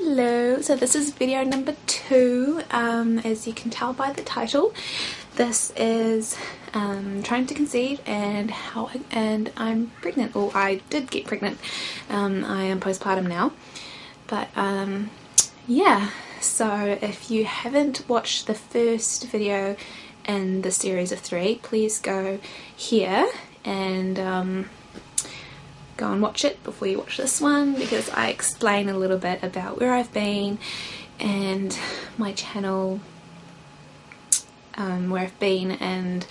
Hello, so this is video number 2, as you can tell by the title. This is trying to conceive and I'm pregnant, or I did get pregnant. I am postpartum now, but yeah, so if you haven't watched the first video in the series of 3, please go here and go and watch it before you watch this one, because I explain a little bit about where I've been and my channel, where I've been and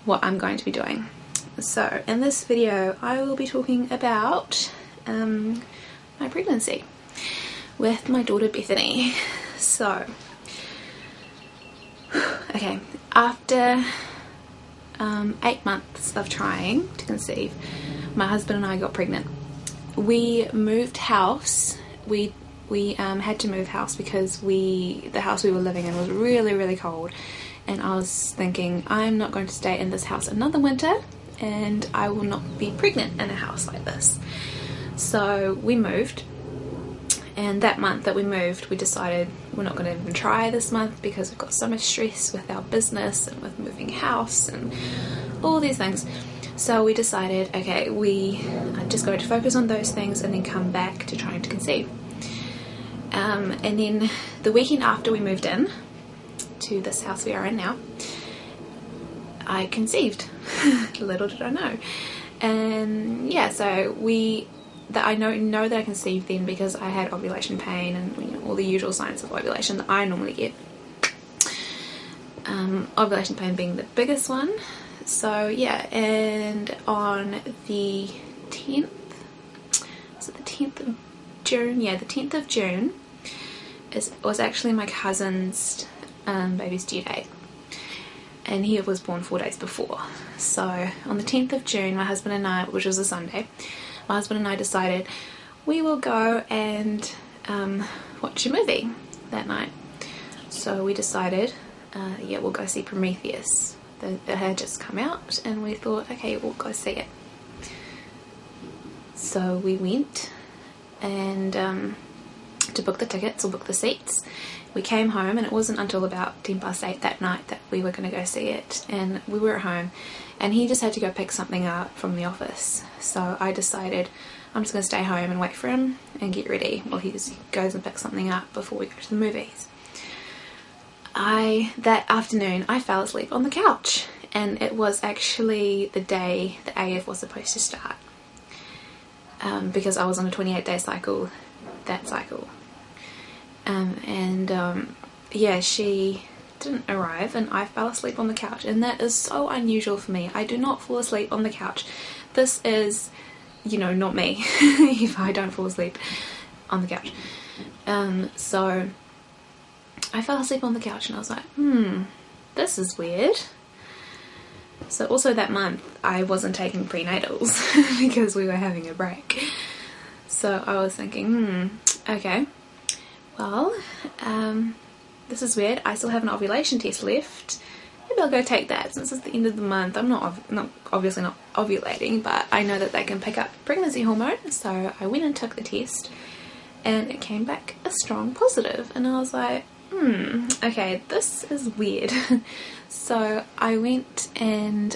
what I'm going to be doing. So in this video I will be talking about my pregnancy with my daughter Bethany. So okay, after 8 months of trying to conceive, my husband and I got pregnant. We moved house. We had to move house because the house we were living in was really cold, and I was thinking, I'm not going to stay in this house another winter and I will not be pregnant in a house like this. So we moved, and that month that we moved we decided we're not going to even try this month because we've got so much stress with our business and with moving house and all these things. So we decided, okay, we are just going to focus on those things and then come back to trying to conceive. And then the weekend after we moved in to this house we are in now, I conceived. Little did I know. And yeah, so I know that I conceived then because I had ovulation pain and, you know, all the usual signs of ovulation that I normally get. Ovulation pain being the biggest one. So yeah, and on the 10th, so the 10th of June, yeah, the 10th of June was actually my cousin's baby's due date, and he was born 4 days before. So on the 10th of June, my husband and I, which was a Sunday, my husband and I decided we will go and watch a movie that night. So we decided, yeah, we'll go see Prometheus. It had just come out and we thought, okay, we'll go see it. So we went and to book the tickets or book the seats. We came home and it wasn't until about 8:10 that night that we were going to go see it, and we were at home and he just had to go pick something up from the office. So I decided I'm just going to stay home and wait for him and get ready while he just goes and picks something up before we go to the movies. That afternoon I fell asleep on the couch, and it was actually the day the AF was supposed to start, because I was on a 28-day cycle that cycle, yeah, she didn't arrive and I fell asleep on the couch, and that is so unusual for me. I do not fall asleep on the couch. This is, you know, not me if I don't fall asleep on the couch. So I fell asleep on the couch and I was like, this is weird. So also that month I wasn't taking prenatals because we were having a break. So I was thinking, okay, well, this is weird. I still have an ovulation test left. Maybe I'll go take that since it's the end of the month. I'm obviously not ovulating, but I know that they can pick up pregnancy hormone. So I went and took the test and it came back a strong positive, and I was like, okay, this is weird. So I went and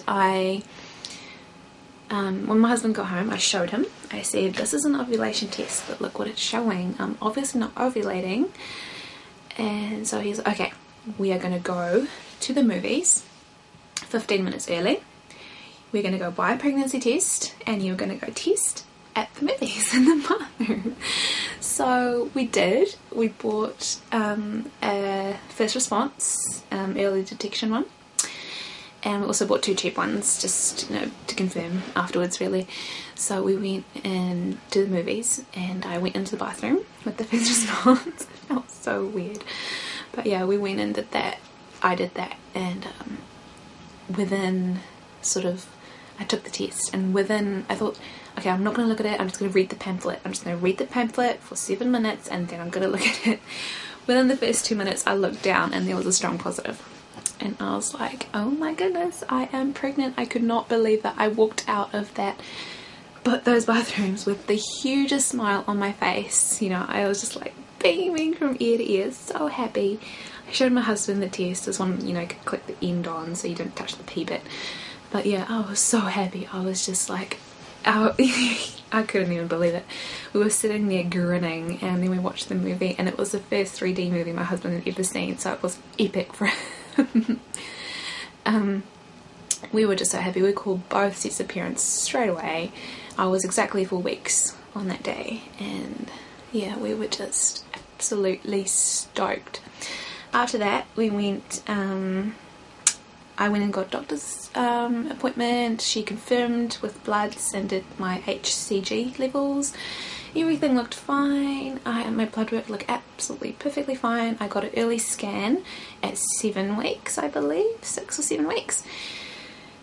when my husband got home, I showed him. I said, this is an ovulation test, but look what it's showing. I'm obviously not ovulating. And so he's like, okay, we are going to go to the movies 15 minutes early. We're going to go buy a pregnancy test, and you're going to go test at the movies in the bathroom. So we did. We bought a first response early detection one, and we also bought 2 cheap ones just, you know, to confirm afterwards really. So we went into the movies and I went into the bathroom with the first response. It felt so weird, but yeah, we went and did that. I did that, and within sort of, I took the test, and within, I thought, okay, I'm not going to look at it, I'm just going to read the pamphlet. I'm just going to read the pamphlet for 7 minutes and then I'm going to look at it. Within the first 2 minutes I looked down and there was a strong positive. And I was like, oh my goodness, I am pregnant. I could not believe that. I walked out of those bathrooms with the hugest smile on my face. You know, I was just like, beaming from ear to ear, so happy. I showed my husband the test. This one, you know, could click the end on so you don't touch the pee bit. But yeah, I was so happy. I was just like, I couldn't even believe it. We were sitting there grinning, and then we watched the movie, and it was the first 3D movie my husband had ever seen, so it was epic for him. We were just so happy. We called both sets of parents straight away. I was exactly 4 weeks on that day, and yeah, we were just absolutely stoked. After that, we went, I went and got a doctor's appointment. She confirmed with bloods and did my HCG levels. Everything looked fine. My blood work looked absolutely perfectly fine. I got an early scan at 7 weeks, I believe, 6 or 7 weeks.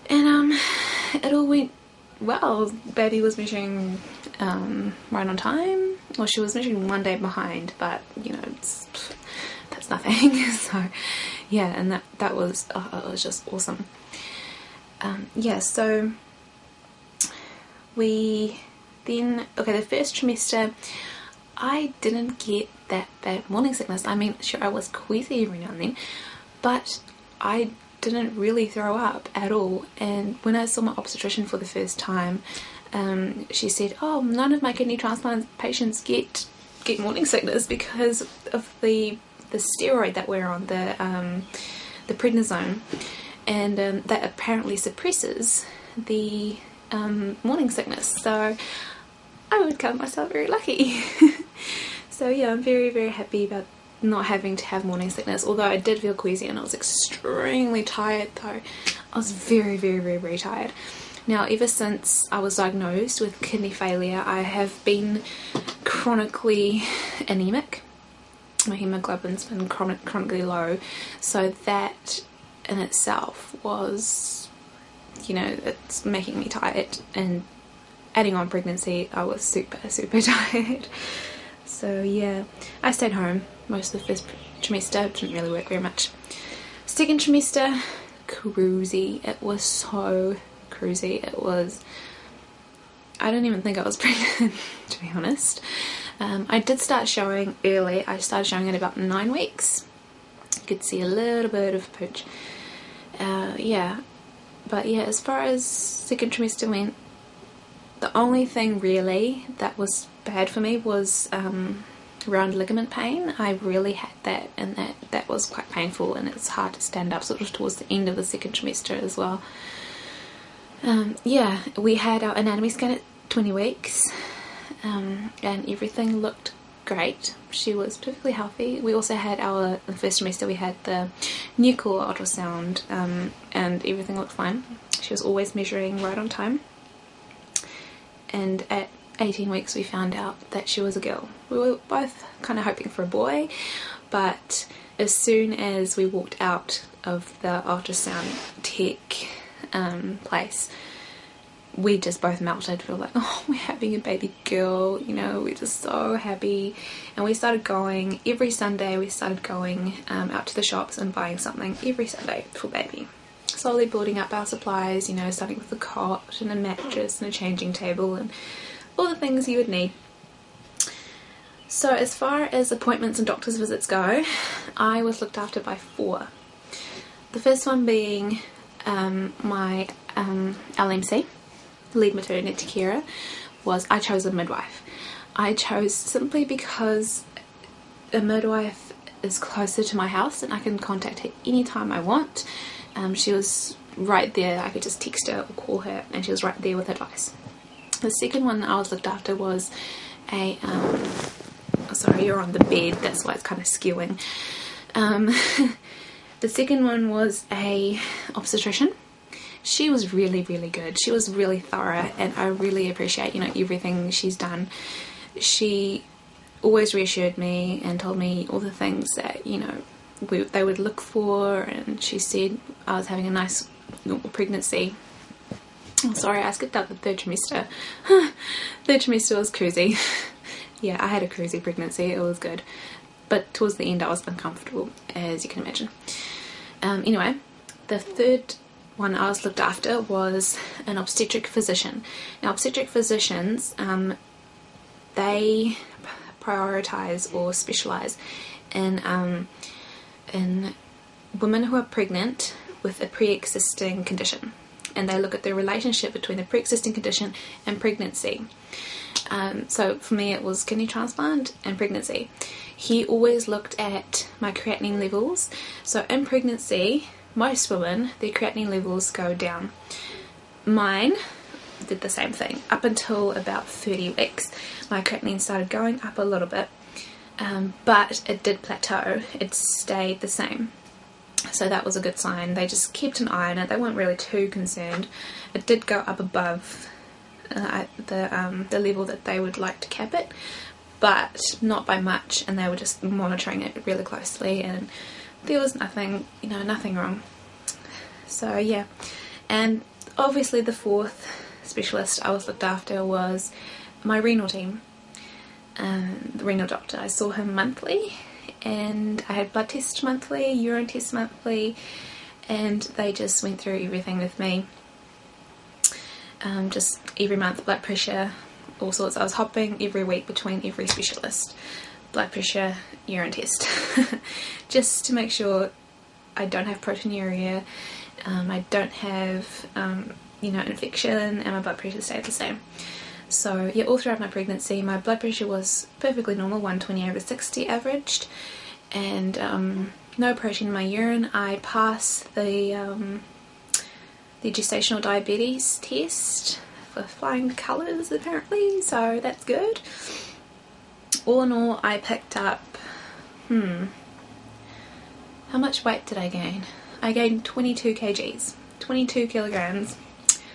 And it all went well. Baby was measuring right on time. Well, she was measuring 1 day behind, but you know, that's nothing. So yeah, and that was, it was just awesome. Yeah, so we then, okay, the first trimester I didn't get that bad morning sickness. I mean, sure, I was queasy every now and then, but I didn't really throw up at all. And when I saw my obstetrician for the first time, she said, oh, none of my kidney transplant patients get morning sickness because of the steroid that we're on, the prednisone, and that apparently suppresses the morning sickness. So I would count myself very lucky. So yeah, I'm very, very happy about not having to have morning sickness, although I did feel queasy and I was extremely tired though. I was very, very, very, very tired. Now, ever since I was diagnosed with kidney failure, I have been chronically anemic. My hemoglobin's been chronically low, so that in itself was, you know, it's making me tired, and adding on pregnancy, I was super, super tired. So yeah, I stayed home most of the first trimester, didn't really work very much. Second trimester, cruisy. It was so cruisy. It was, I don't even think I was pregnant, to be honest. I did start showing early. I started showing at about 9 weeks. You could see a little bit of pooch. Yeah, but yeah, as far as second trimester went, the only thing really that was bad for me was round ligament pain. I really had that, and that was quite painful, and it's hard to stand up sort of towards the end of the second trimester as well. Yeah, we had our anatomy scan at 20 weeks, and everything looked great. She was perfectly healthy. We also had the first trimester we had the nuchal ultrasound, and everything looked fine. She was always measuring right on time. And at 18 weeks we found out that she was a girl. We were both kind of hoping for a boy, but as soon as we walked out of the ultrasound tech place, we just both melted. We were like, oh, we're having a baby girl, you know, we're just so happy. And we started going every Sunday. We started going out to the shops and buying something every Sunday for baby. Slowly building up our supplies, you know, starting with a cot and a mattress and a changing table and all the things you would need. So as far as appointments and doctor's visits go, I was looked after by 4. The first one being my LMC, lead maternity carer, I chose a midwife. I chose simply because a midwife is closer to my house and I can contact her anytime I want. She was right there. I could just text her or call her, and she was right there with advice. The second one I was looked after was a sorry, you're on the bed, that's why it's kind of skewing. The second one was a obstetrician. She was really, really good. She was really thorough, and I really appreciate, you know, everything she's done. She always reassured me and told me all the things that, you know, they would look for, and she said I was having a nice normal pregnancy. Oh, sorry, I skipped out the third trimester. Third trimester was cruisy. Yeah, I had a cruisy pregnancy. It was good, but towards the end I was uncomfortable, as you can imagine. Anyway, the third one I was looked after was an obstetric physician. Now, obstetric physicians, they prioritize or specialize in women who are pregnant with a pre-existing condition, and they look at the relationship between the pre-existing condition and pregnancy. So for me it was kidney transplant and pregnancy. He always looked at my creatinine levels. So in pregnancy, most women, their creatinine levels go down. Mine did the same thing. Up until about 30 weeks, my creatinine started going up a little bit, but it did plateau. It stayed the same. So that was a good sign. They just kept an eye on it. They weren't really too concerned. It did go up above the level that they would like to cap it, but not by much, and they were just monitoring it really closely, and there was nothing, you know, nothing wrong. So yeah, and obviously the fourth specialist I was looked after was my renal team, the renal doctor. I saw him monthly, and I had blood tests monthly, urine tests monthly, and they just went through everything with me. Just every month, blood pressure, all sorts. I was hopping every week between every specialist. Blood pressure, urine test, just to make sure I don't have proteinuria, I don't have you know, infection, and my blood pressure stayed the same. So yeah, all throughout my pregnancy my blood pressure was perfectly normal, 120/60 averaged, and no protein in my urine. I passed the gestational diabetes test for flying colours apparently, so that's good. All in all, I picked up, how much weight did I gain? I gained 22 kgs, 22 kilograms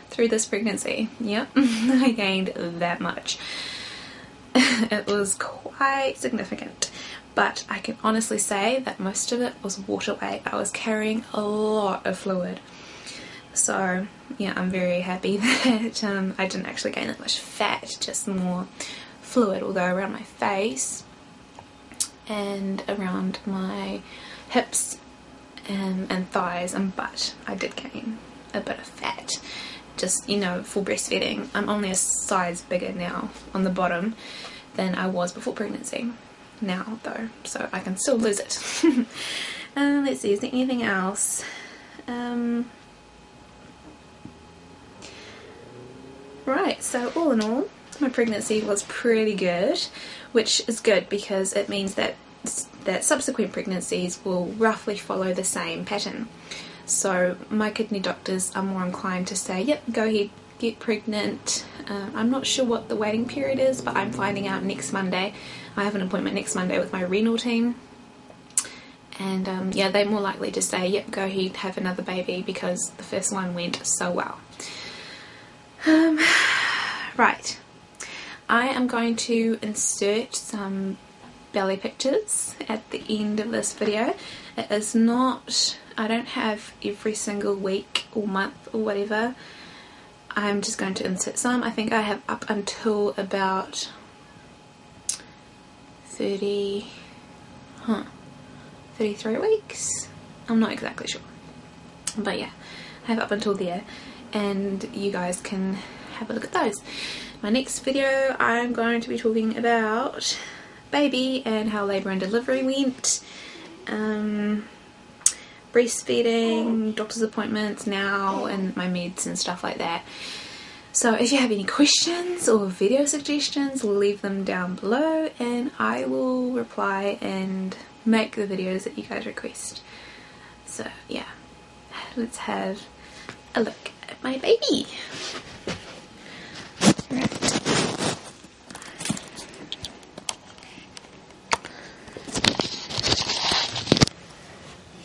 through this pregnancy. Yep, I gained that much. It was quite significant, but I can honestly say that most of it was water weight. I was carrying a lot of fluid. So yeah, I'm very happy that I didn't actually gain that much fat, just more fluid, although around my face and around my hips and thighs and butt I did gain a bit of fat, just, you know, for breastfeeding. I'm only a size bigger now on the bottom than I was before pregnancy now though, so I can still lose it. Let's see, is there anything else? Right, so all in all, my pregnancy was pretty good, which is good because it means that subsequent pregnancies will roughly follow the same pattern. So my kidney doctors are more inclined to say, yep, go ahead, get pregnant. I'm not sure what the waiting period is, but I'm finding out next Monday. I have an appointment next Monday with my renal team, and yeah, they're more likely to say, yep, go ahead, have another baby, because the first one went so well. Right, I am going to insert some belly pictures at the end of this video. It is not, I don't have every single week or month or whatever. I'm just going to insert some. I think I have up until about 33 weeks. I'm not exactly sure, but yeah, I have up until there, and you guys can have a look at those. My next video I'm going to be talking about baby and how labour and delivery went, breastfeeding, doctor's appointments now, and my meds and stuff like that. So if you have any questions or video suggestions, leave them down below and I will reply and make the videos that you guys request. So yeah, let's have a look at my baby. Right.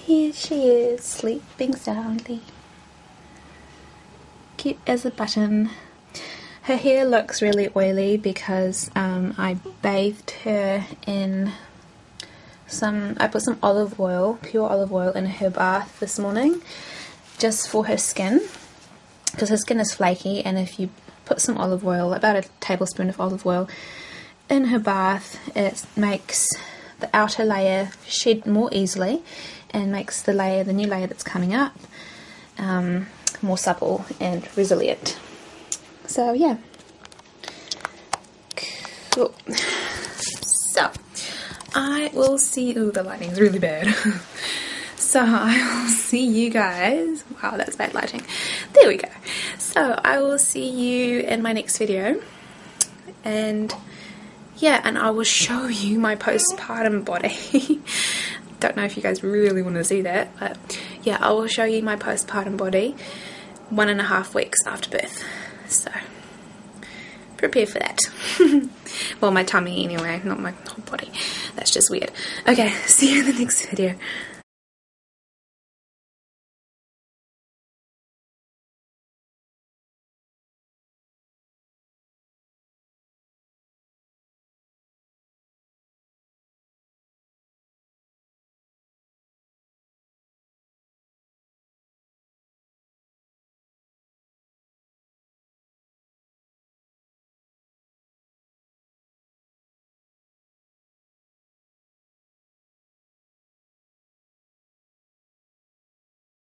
Here she is, sleeping soundly. Cute as a button. Her hair looks really oily because I bathed her in I put some olive oil, pure olive oil, in her bath this morning just for her skin, because her skin is flaky, and if you put some olive oil, about a tablespoon of olive oil, in her bath, it makes the outer layer shed more easily and makes the new layer that's coming up more supple and resilient. So yeah, cool. So I will see, ooh, the lighting's really bad. So I will see you guys, wow, that's bad lighting, there we go. So I will see you in my next video, and yeah, and I will show you my postpartum body. Don't know if you guys really want to see that, but yeah, I will show you my postpartum body 1.5 weeks after birth, so prepare for that. Well, my tummy anyway, not my whole body. That's just weird. Okay, see you in the next video.